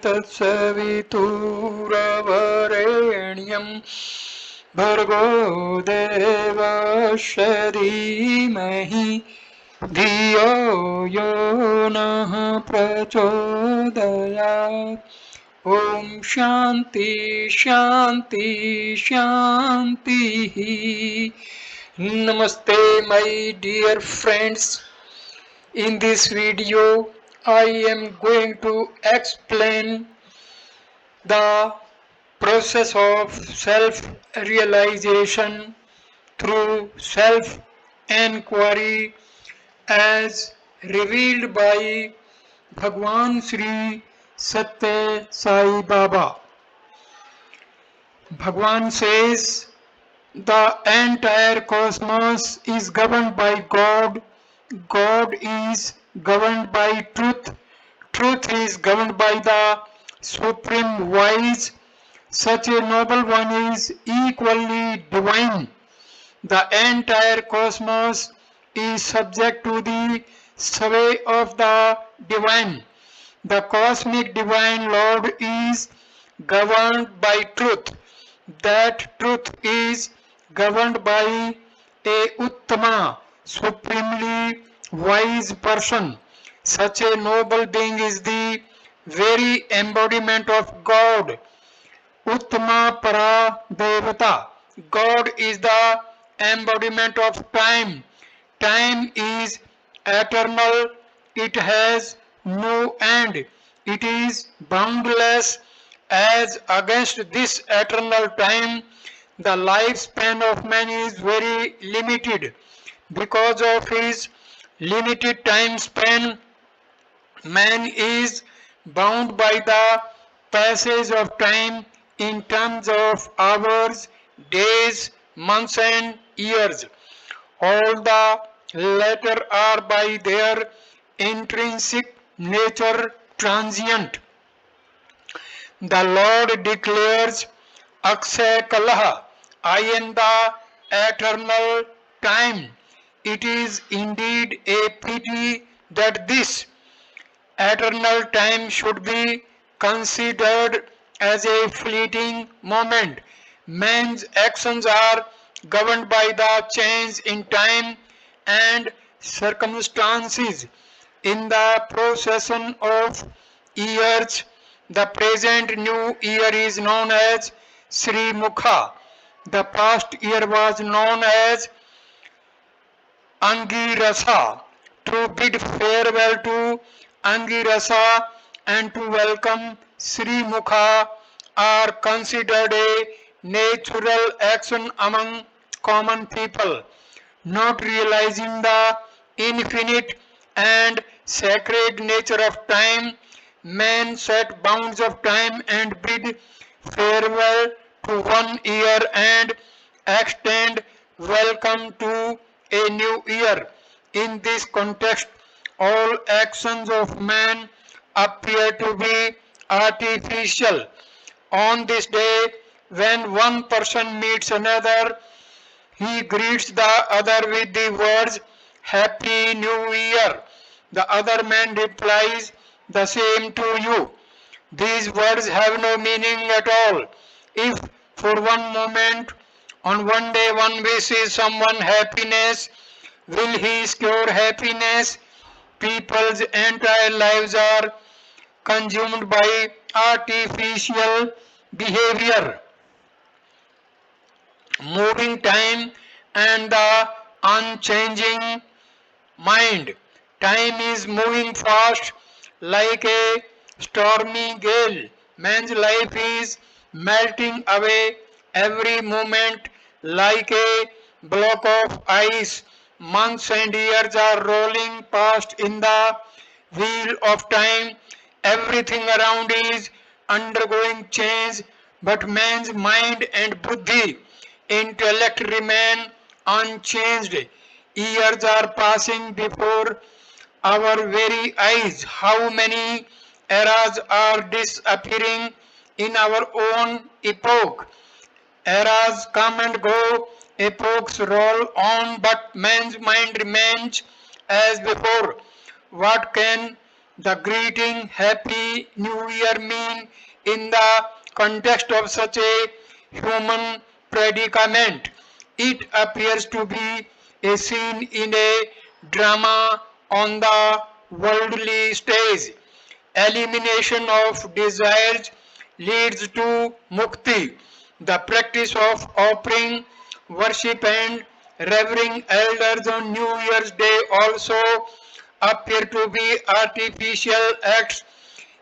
तत्सवितुर्वरेण्यं भर्गो देवस्य धीमहि धियो यो नः प्रचोदयात्। ओम शांति शांति शांति। Namaste my dear friends. In this video I am going to explain the process of self-realization through self-enquiry as revealed by Bhagwan Sri Satya Sai Baba. Bhagwan says the entire cosmos is governed by God. God is governed by truth. Truth is governed by the supreme wise. Such a noble one is equally divine. The entire cosmos is subject to the sway of the divine. The cosmic divine Lord is governed by truth. That truth is governed by a Uttama, supremely wise person. Such a noble being is the very embodiment of God. Uttama Para Devata. God is the embodiment of time. Time is eternal. It has no end. It is boundless. As against this eternal time, the lifespan of man is very limited. Because of his limited time span, man is bound by the passage of time in terms of hours, days, months and years. All the latter are by their intrinsic nature transient. The Lord declares, Akshay Kalaha, I am the eternal time. It is indeed a pity that this eternal time should be considered as a fleeting moment. Man's actions are governed by the change in time and circumstances. In the procession of years, the present new year is known as Sri Mukha. The past year was known as Angirasa. To bid farewell to Angirasa and to welcome Sri Mukha are considered a natural action among common people. Not realizing the infinite and sacred nature of time, man set bounds of time and bid farewell to 1 year and extend welcome to a new year. In this context, all actions of man appear to be artificial. On this day, when one person meets another, he greets the other with the words, Happy New Year. The other man replies, The same to you. These words have no meaning at all. If for one moment, on one day, one wishes someone happiness, will he secure happiness? People's entire lives are consumed by artificial behavior. Moving time and the unchanging mind. Time is moving fast like a stormy gale. Man's life is melting away every moment like a block of ice. Months and years are rolling past in the wheel of time. Everything around is undergoing change, but man's mind and buddhi, intellect remain unchanged. Years are passing before our very eyes. How many eras are disappearing in our own epoch? Eras come and go, epochs roll on, but man's mind remains as before. What can the greeting Happy New Year mean in the context of such a human predicament? It appears to be a scene in a drama on the worldly stage. Elimination of desires leads to mukti. The practice of offering worship and revering elders on New Year's Day also appear to be artificial acts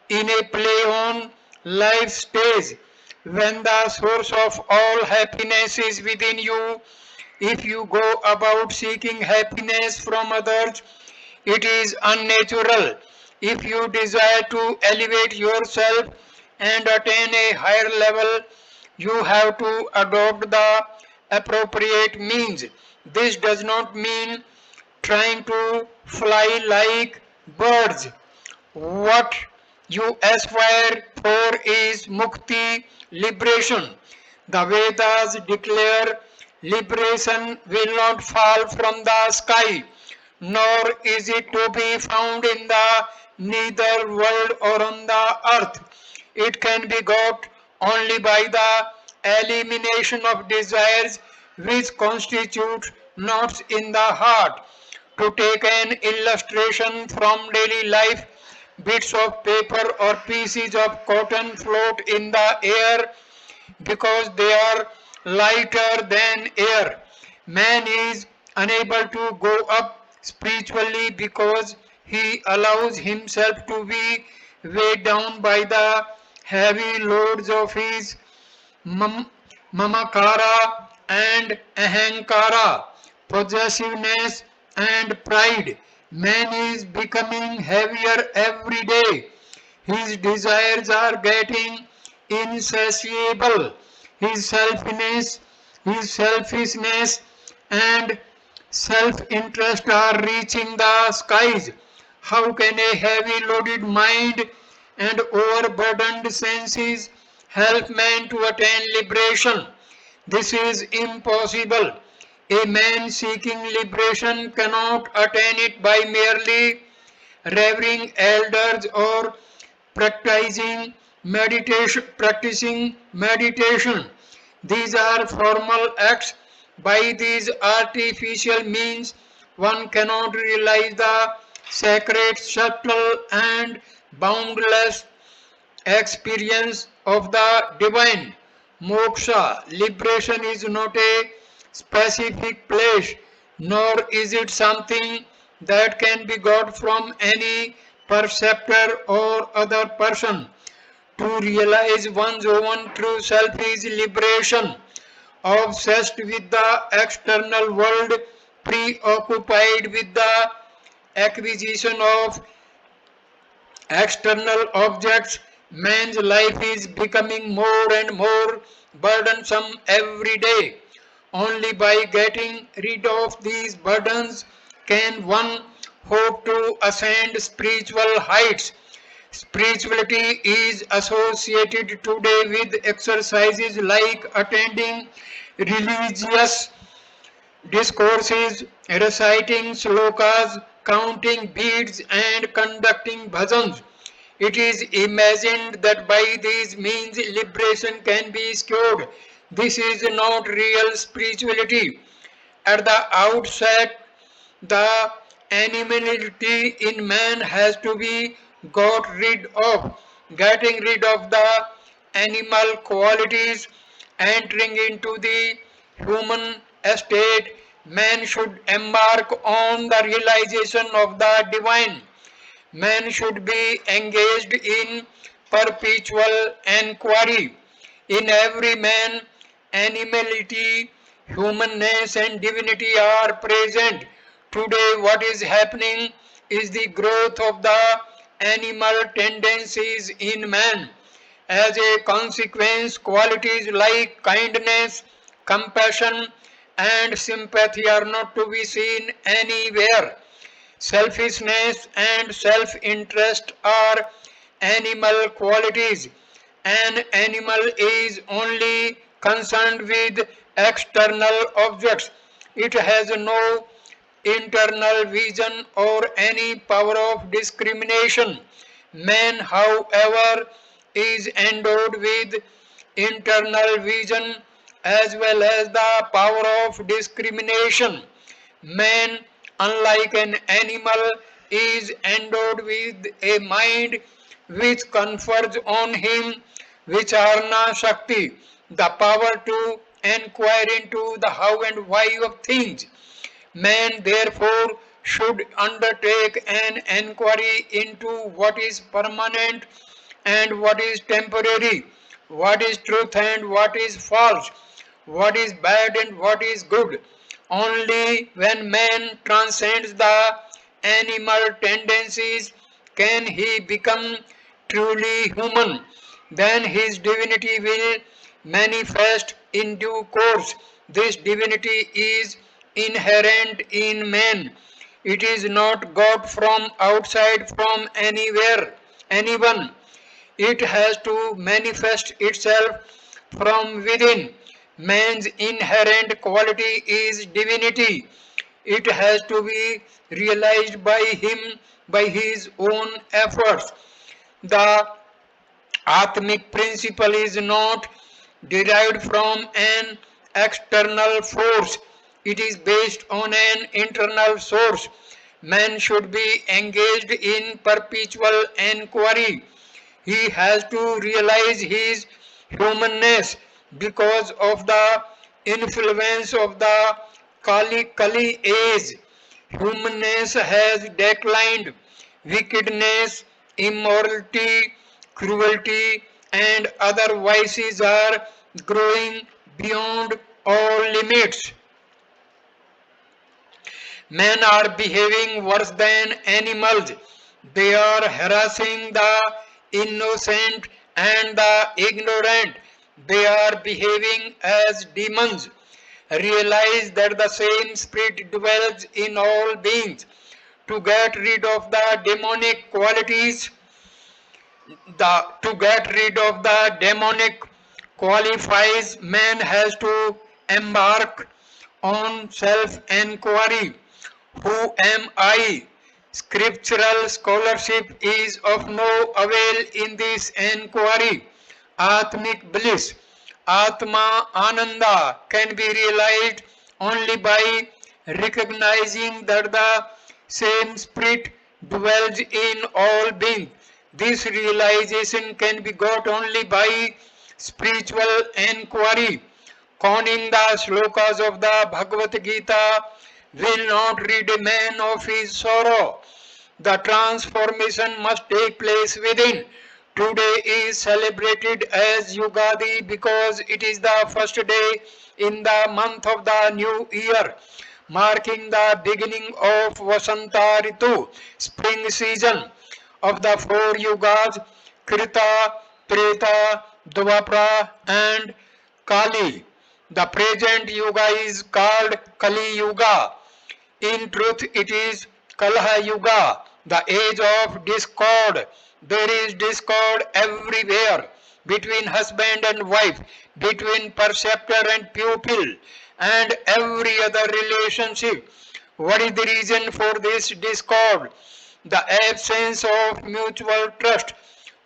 in a play on life stage. When the source of all happiness is within you, if you go about seeking happiness from others, it is unnatural. If you desire to elevate yourself and attain a higher level, you have to adopt the appropriate means. This does not mean trying to fly like birds. What you aspire for is mukti, liberation. The Vedas declare liberation will not fall from the sky, nor is it to be found in the nether world or on the earth. It can be got only by the elimination of desires which constitute knots in the heart. To take an illustration from daily life, bits of paper or pieces of cotton float in the air because they are lighter than air. Man is unable to go up spiritually because he allows himself to be weighed down by the heavy loads of his mam- mamakara and ahankara, possessiveness and pride. Man is becoming heavier every day. His desires are getting insatiable. His selfishness and self-interest are reaching the skies. How can a heavy loaded mind and overburdened senses help man to attain liberation? This is impossible. A man seeking liberation cannot attain it by merely revering elders or practicing meditation. These are formal acts. By these artificial means one cannot realize the sacred, subtle and boundless experience of the divine. Moksha, liberation is not a specific place, nor is it something that can be got from any perceptor or other person. To realize one's own true self is liberation. Obsessed with the external world, preoccupied with the acquisition of external objects, man's life is becoming more and more burdensome every day. Only by getting rid of these burdens can one hope to ascend spiritual heights. Spirituality is associated today with exercises like attending religious discourses, reciting slokas, counting beads, and conducting bhajans. It is imagined that by these means liberation can be secured. This is not real spirituality. At the outset, the animality in man has to be got rid of. Getting rid of the animal qualities, entering into the human estate, man should embark on the realization of the divine. Man should be engaged in perpetual enquiry. In every man, animality, humanness, and divinity are present. Today, what is happening is the growth of the animal tendencies in man. As a consequence, qualities like kindness, compassion, and sympathy are not to be seen anywhere. Selfishness and self interest are animal qualities. An animal is only concerned with external objects. It has no internal vision or any power of discrimination. Man, however, is endowed with internal vision as well as the power of discrimination. Man, unlike an animal, is endowed with a mind which confers on him Vicharana Shakti, the power to inquire into the how and why of things. Man therefore should undertake an enquiry into what is permanent and what is temporary, what is truth and what is false, what is bad and what is good. Only when man transcends the animal tendencies can he become truly human. Then his divinity will manifest in due course. This divinity is inherent in man. It is not got from outside, from anywhere, anyone. It has to manifest itself from within. Man's inherent quality is divinity. It has to be realized by him by his own efforts. The Atmic principle is not derived from an external force, it is based on an internal source. Man should be engaged in perpetual enquiry. He has to realize his humanness because of the influence of the Kali age. Humanness has declined. Wickedness, immorality, cruelty, and other vices are growing beyond all limits. Men are behaving worse than animals. They are harassing the innocent and the ignorant. They are behaving as demons. Realize that the same spirit dwells in all beings. To get rid of the demonic qualities, to get rid of the demonic qualifies, man has to embark on self-enquiry. Who am I? Scriptural scholarship is of no avail in this enquiry. Atmic bliss, Atma Ananda can be realized only by recognizing that the same spirit dwells in all beings. This realization can be got only by spiritual enquiry. Conning the slokas of the Bhagavad Gita will not rid a man of his sorrow. The transformation must take place within. Today is celebrated as Yugadi because it is the first day in the month of the new year, marking the beginning of Vasanta Ritu, spring season of the four yugas, Krita, Treta, Dwapara and Kali. The present yuga is called Kali Yuga. In truth, it is Kalaha Yuga, the age of discord. There is discord everywhere between husband and wife, between preceptor and pupil, and every other relationship. What is the reason for this discord? The absence of mutual trust.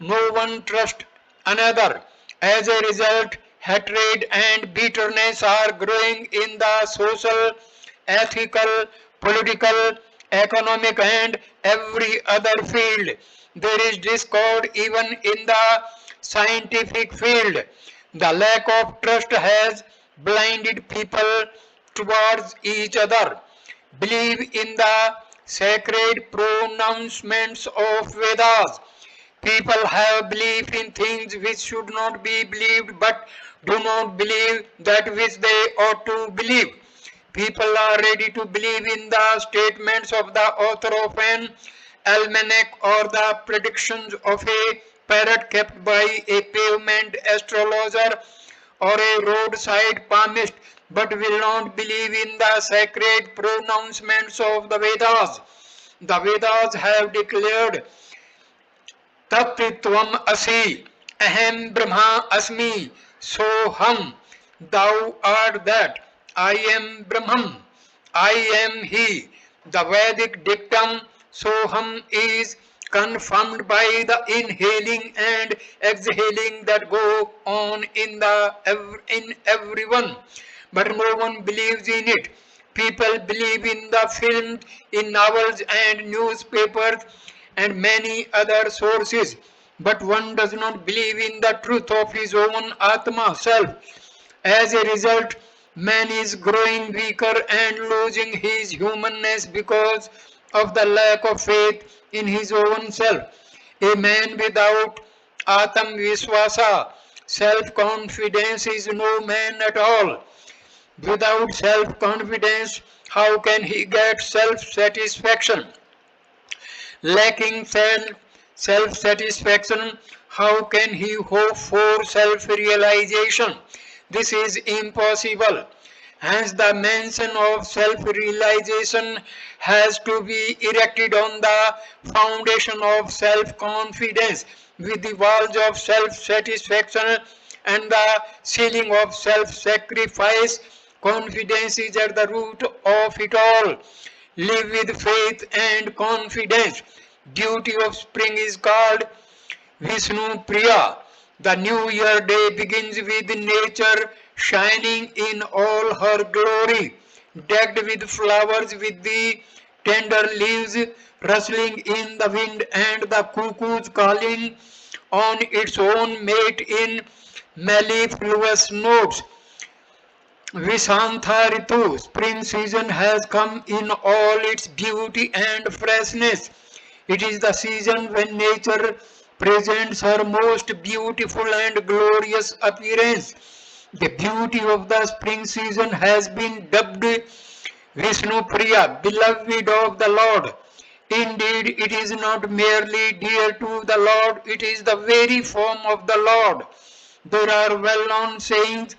No one trusts another. As a result, hatred and bitterness are growing in the social, ethical, political, economic, and every other field. There is discord even in the scientific field. The lack of trust has blinded people towards each other. Believe in the sacred pronouncements of Vedas. People have belief in things which should not be believed but do not believe that which they ought to believe. People are ready to believe in the statements of the author of an almanac or the predictions of a parrot kept by a pavement astrologer or a roadside palmist, but will not believe in the sacred pronouncements of the Vedas. The Vedas have declared तत्त्वम असि अहम ब्रह्मा अस्मि सोहम thou art that I am Brahman I am he The Vedic dictum Soham is confirmed by the inhaling and exhaling that go on in everyone, but no one believes in it. People believe in the films, in novels and newspapers and many other sources, but one does not believe in the truth of his own Atma self. As a result, man is growing weaker and losing his humanness because of the lack of faith in his own self. A man without Atam Viswasa, self-confidence, is no man at all. Without self-confidence, how can he get self-satisfaction? Lacking self-satisfaction, how can he hope for self-realization? This is impossible. Hence, the mention of self-realization has to be erected on the foundation of self-confidence, with the walls of self-satisfaction and the ceiling of self-sacrifice. Confidence is at the root of it all. Live with faith and confidence. Duty of spring is called Vishnu Priya. The new year day begins with nature shining in all her glory, decked with flowers, with the tender leaves rustling in the wind and the cuckoo's calling on its own mate in mellifluous notes. Visantha Ritu, spring season has come in all its beauty and freshness. It is the season when nature presents her most beautiful and glorious appearance. The beauty of the spring season has been dubbed Vishnu Priya, beloved of the Lord. Indeed, it is not merely dear to the Lord, it is the very form of the Lord. There are well-known sayings.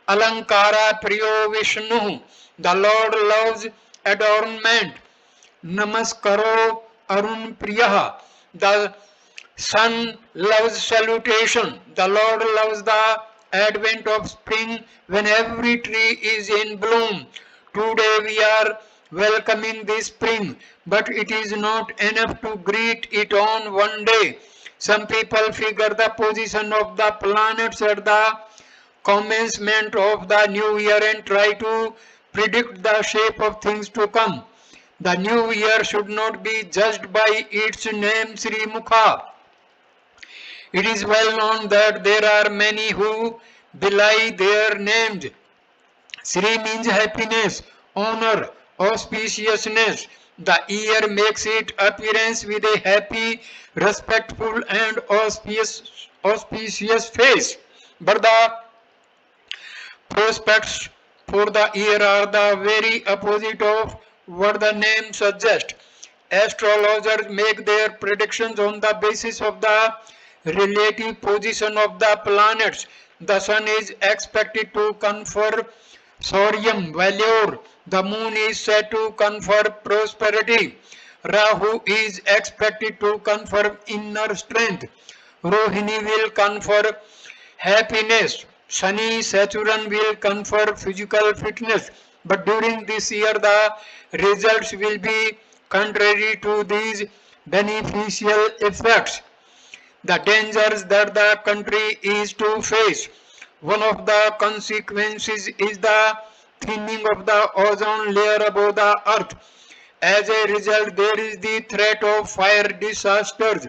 Alankara Priyo Vishnu. The Lord loves adornment. Namaskaro Arun Priyaha. The sun loves salutation. The Lord loves the advent of spring when every tree is in bloom. Today we are welcoming this spring, but it is not enough to greet it on one day. Some people figure the position of the planets at the commencement of the new year and try to predict the shape of things to come. The new year should not be judged by its name Sri Mukha. It is well known that there are many who belie their names. Sri means happiness, honor, auspiciousness. The year makes its appearance with a happy, respectful and auspicious face. But the prospects for the year are the very opposite of what the name suggests. Astrologers make their predictions on the basis of the relative position of the planets. The sun is expected to confer sodium valor. The moon is said to confer prosperity. Rahu is expected to confer inner strength. Rohini will confer happiness. Shani, Saturn will confer physical fitness. But during this year, the results will be contrary to these beneficial effects. The dangers that the country is to face. One of the consequences is the thinning of the ozone layer above the earth. As a result, there is the threat of fire disasters.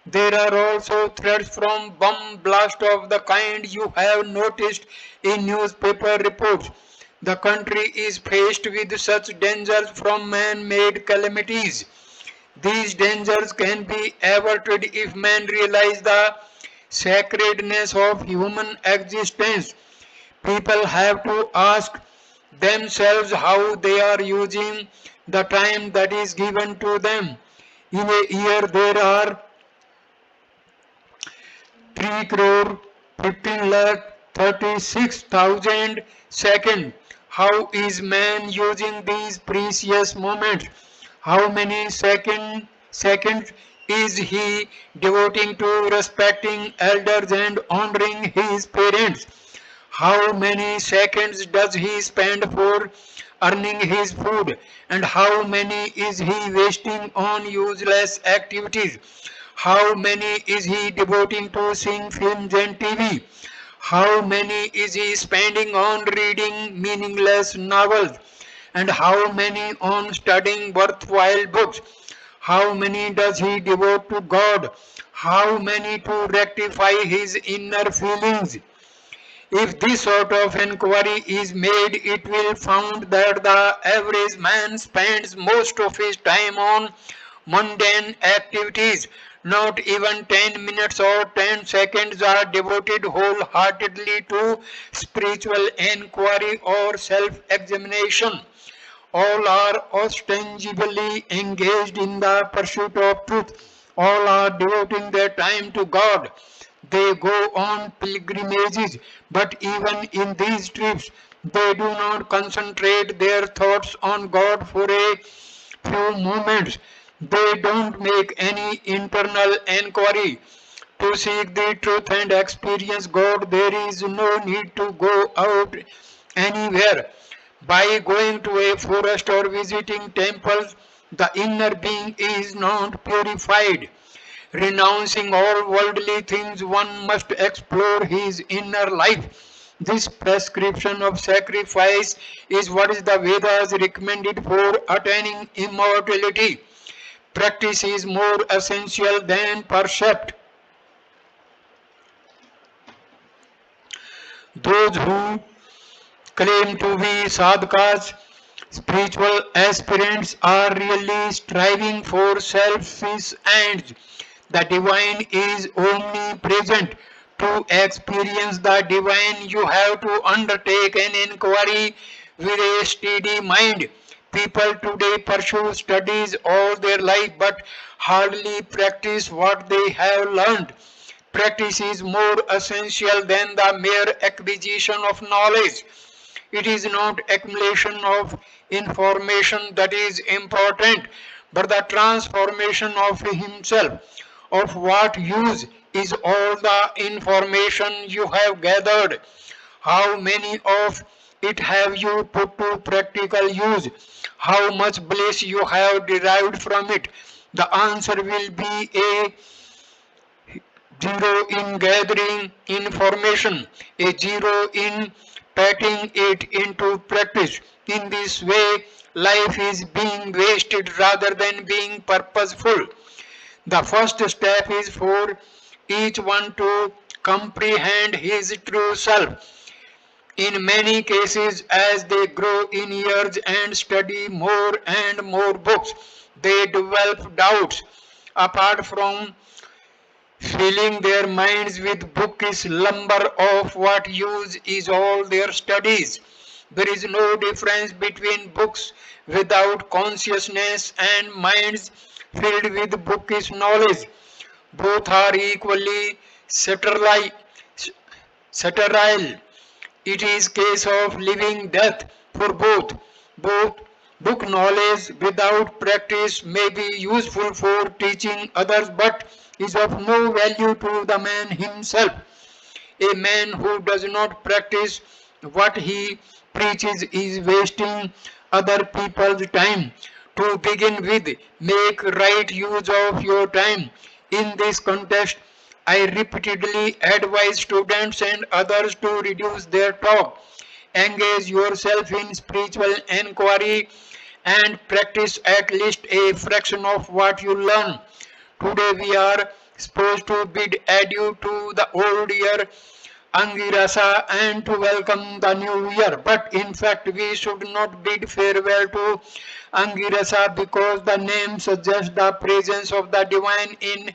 There are also threats from bomb blast of the kind you have noticed in newspaper reports. The country is faced with such dangers from man-made calamities. These dangers can be averted if man realize the sacredness of human existence. People have to ask themselves how they are using the time that is given to them. In a year there are 3 crore 15 lakh 36,000 seconds. How is man using these precious moments? How many seconds is he devoting to respecting elders and honoring his parents? How many seconds does he spend for earning his food, and how many is he wasting on useless activities? How many is he devoting to seeing films and TV? How many is he spending on reading meaningless novels? And how many on studying worthwhile books? How many does he devote to God? How many to rectify his inner feelings? If this sort of inquiry is made, it will found that the average man spends most of his time on mundane activities. Not even 10 minutes or 10 seconds are devoted wholeheartedly to spiritual inquiry or self-examination. All are ostensibly engaged in the pursuit of truth. All are devoting their time to God. They go on pilgrimages, but even in these trips, they do not concentrate their thoughts on God for a few moments. They don't make any internal inquiry to seek the truth and experience God. There is no need to go out anywhere. By going to a forest or visiting temples, the inner being is not purified. Renouncing all worldly things, one must explore his inner life. This prescription of sacrifice is what is the Vedas recommended for attaining immortality. Practice is more essential than percept. Those who claim to be sadhakas, spiritual aspirants, are really striving for selfish ends. The divine is omnipresent. To experience the divine, you have to undertake an inquiry with a steady mind. People today pursue studies all their life but hardly practice what they have learned. Practice is more essential than the mere acquisition of knowledge. It is not accumulation of information that is important, but the transformation of himself. Of what use is all the information you have gathered? How many of it have you put to practical use? How much bliss you have derived from it? The answer will be a zero in gathering information, a zero in putting it into practice. In this way, life is being wasted rather than being purposeful. The first step is for each one to comprehend his true self. In many cases, as they grow in years and study more and more books, they develop doubts. Apart from filling their minds with bookish lumber, of what use is all their studies? There is no difference between books without consciousness and minds filled with bookish knowledge. Both are equally sterile. sterile. It is case of living death for both. Both book knowledge without practice may be useful for teaching others but is of no value to the man himself. A man who does not practice what he preaches is wasting other people's time. To begin with, make right use of your time. In this context, I repeatedly advise students and others to reduce their talk. Engage yourself in spiritual inquiry and practice at least a fraction of what you learn. Today we are supposed to bid adieu to the old year Angirasa and to welcome the new year. But in fact, we should not bid farewell to Angirasa because the name suggests the presence of the divine in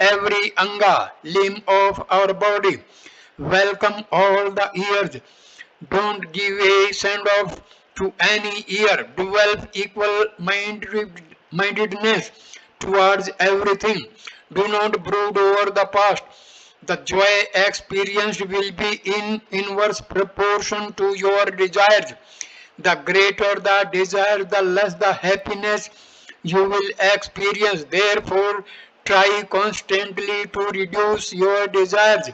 every anga, limb of our body. Welcome all the years. Don't give a send off to any year. Develop equal mindedness towards everything. Do not brood over the past. The joy experienced will be in inverse proportion to your desires. The greater the desire, the less the happiness you will experience. Therefore, try constantly to reduce your desires.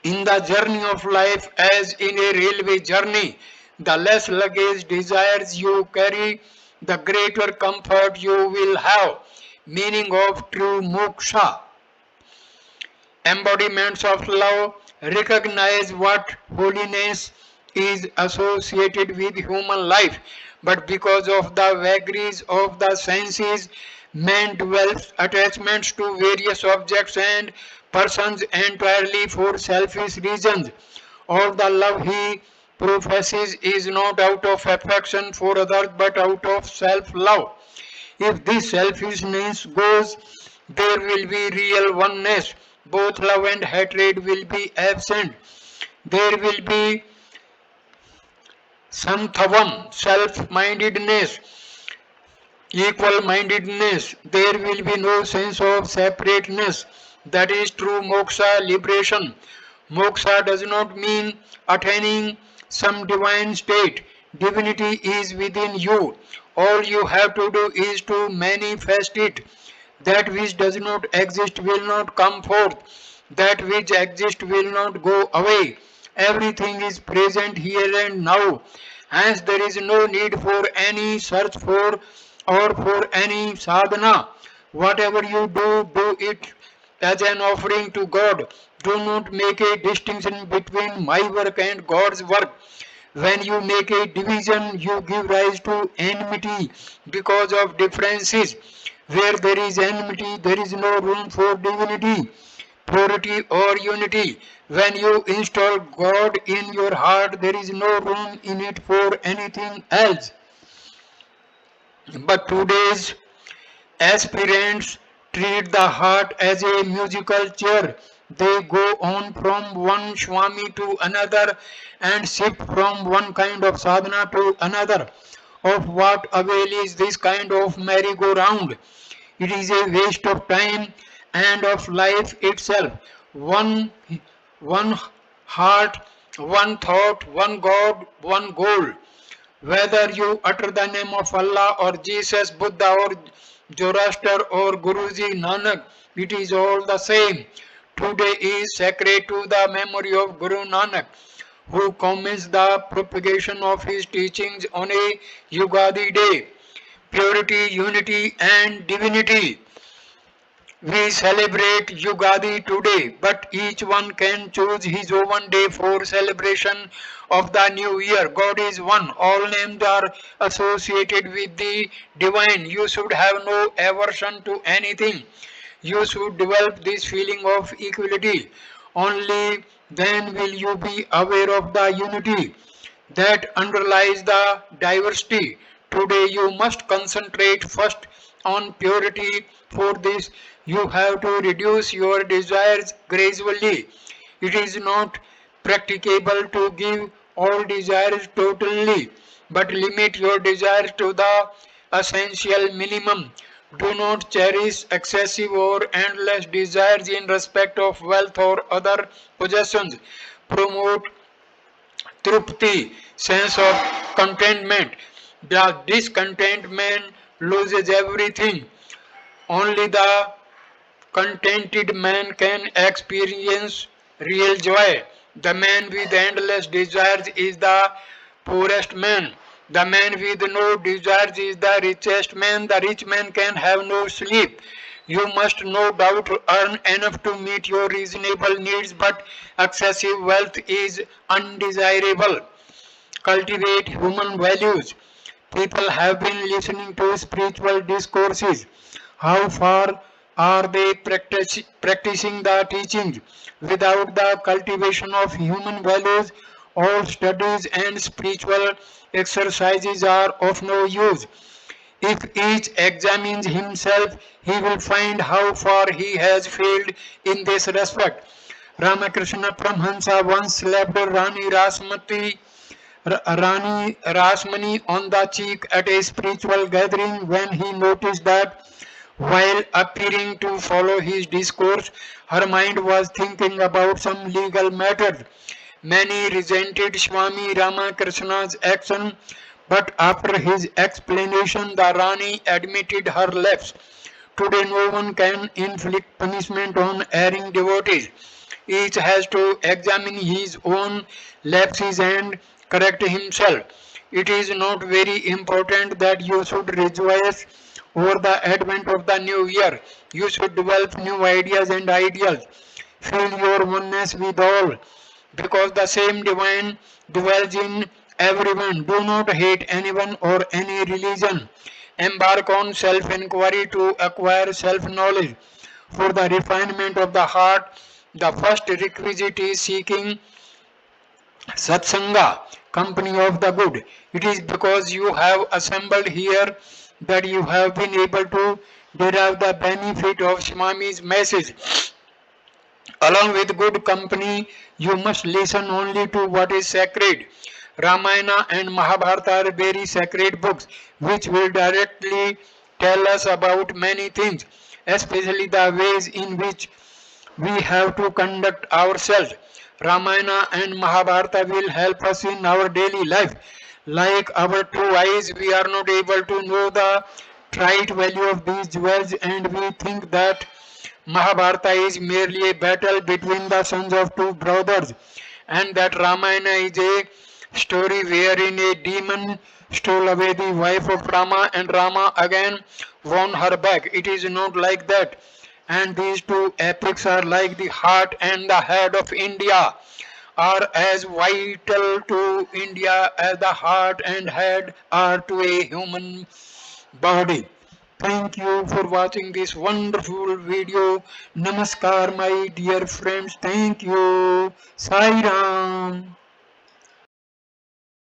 In the journey of life, as in a railway journey, The less luggage desires you carry, the greater comfort you will have. Meaning of true moksha. Embodiments of love recognize what holiness is associated with human life, but because of the vagaries of the senses, man develops attachments to various objects and persons entirely for selfish reasons. All the love he professes is not out of affection for others but out of self love. If this selfishness goes, there will be real oneness. Both love and hatred will be absent. There will be santhavam, self-mindedness, equal-mindedness. There will be no sense of separateness. That is true moksha, liberation. Moksha does not mean attaining some divine state. Divinity is within you. All you have to do is to manifest it. That which does not exist will not come forth. That which exists will not go away. Everything is present here and now. Hence there is no need for any search for or for any sadhana. Whatever you do, do it as an offering to God. Do not make a distinction between my work and God's work. When you make a division, you give rise to enmity because of differences. Where there is enmity, there is no room for divinity, purity, or unity. When you install God in your heart, there is no room in it for anything else. But today's aspirants treat the heart as a musical chair. They go on from one Swami to another and shift from one kind of sadhana to another. Of what avail is this kind of merry-go-round? It is a waste of time and of life itself. One, one heart, one thought, one God, one goal. Whether you utter the name of Allah or Jesus, Buddha or Zoroaster or Guruji Nanak, it is all the same. Today is sacred to the memory of Guru Nanak, who commenced the propagation of his teachings on a Yugadi day. Purity, unity and divinity. We celebrate Yugadi today, but each one can choose his own day for celebration of the new year. God is one. All names are associated with the divine. You should have no aversion to anything. You should develop this feeling of equality. Only then will you be aware of the unity that underlies the diversity. Today you must concentrate first on purity. For this, you have to reduce your desires gradually. It is not practicable to give all desires totally, but limit your desires to the essential minimum. Do not cherish excessive or endless desires in respect of wealth or other possessions. Promote trupti, sense of contentment. The discontentment loses everything. Only the contented man can experience real joy. The man with endless desires is the poorest man. The man with no desires is the richest man. The rich man can have no sleep. You must no doubt earn enough to meet your reasonable needs, but excessive wealth is undesirable. Cultivate human values. People have been listening to spiritual discourses. How far are they practicing the teachings? Without the cultivation of human values, all studies and spiritual exercises are of no use. If each examines himself, he will find how far he has failed in this respect. Ramakrishna Paramahansa once slapped Rani Rasmani on the cheek at a spiritual gathering when he noticed that while appearing to follow his discourse, her mind was thinking about some legal matters. Many resented Swami Ramakrishna's action, but after his explanation, the Rani admitted her lapse. Today, no one can inflict punishment on erring devotees. Each has to examine his own lapses and correct himself. It is not very important that you should rejoice over the advent of the new year. You should develop new ideas and ideals. Feel your oneness with all, because the same divine dwells in everyone. Do not hate anyone or any religion. Embark on self inquiry to acquire self knowledge. For the refinement of the heart, the first requisite is seeking Satsanga, company of the good. It is because you have assembled here that you have been able to derive the benefit of Swami's message. Along with good company, you must listen only to what is sacred. Ramayana and Mahabharata are very sacred books which will directly tell us about many things, especially the ways in which we have to conduct ourselves. Ramayana and Mahabharata will help us in our daily life. Like our two eyes, we are not able to know the trite value of these jewels, and we think that Mahabharata is merely a battle between the sons of two brothers, and that Ramayana is a story wherein a demon stole away the wife of Rama and Rama again won her back. It is not like that. And these two epics are like the heart and the head of India, are as vital to India as the heart and head are to a human body. Thank you for watching this wonderful video. Namaskar, my dear friends. Thank you. Sai Ram.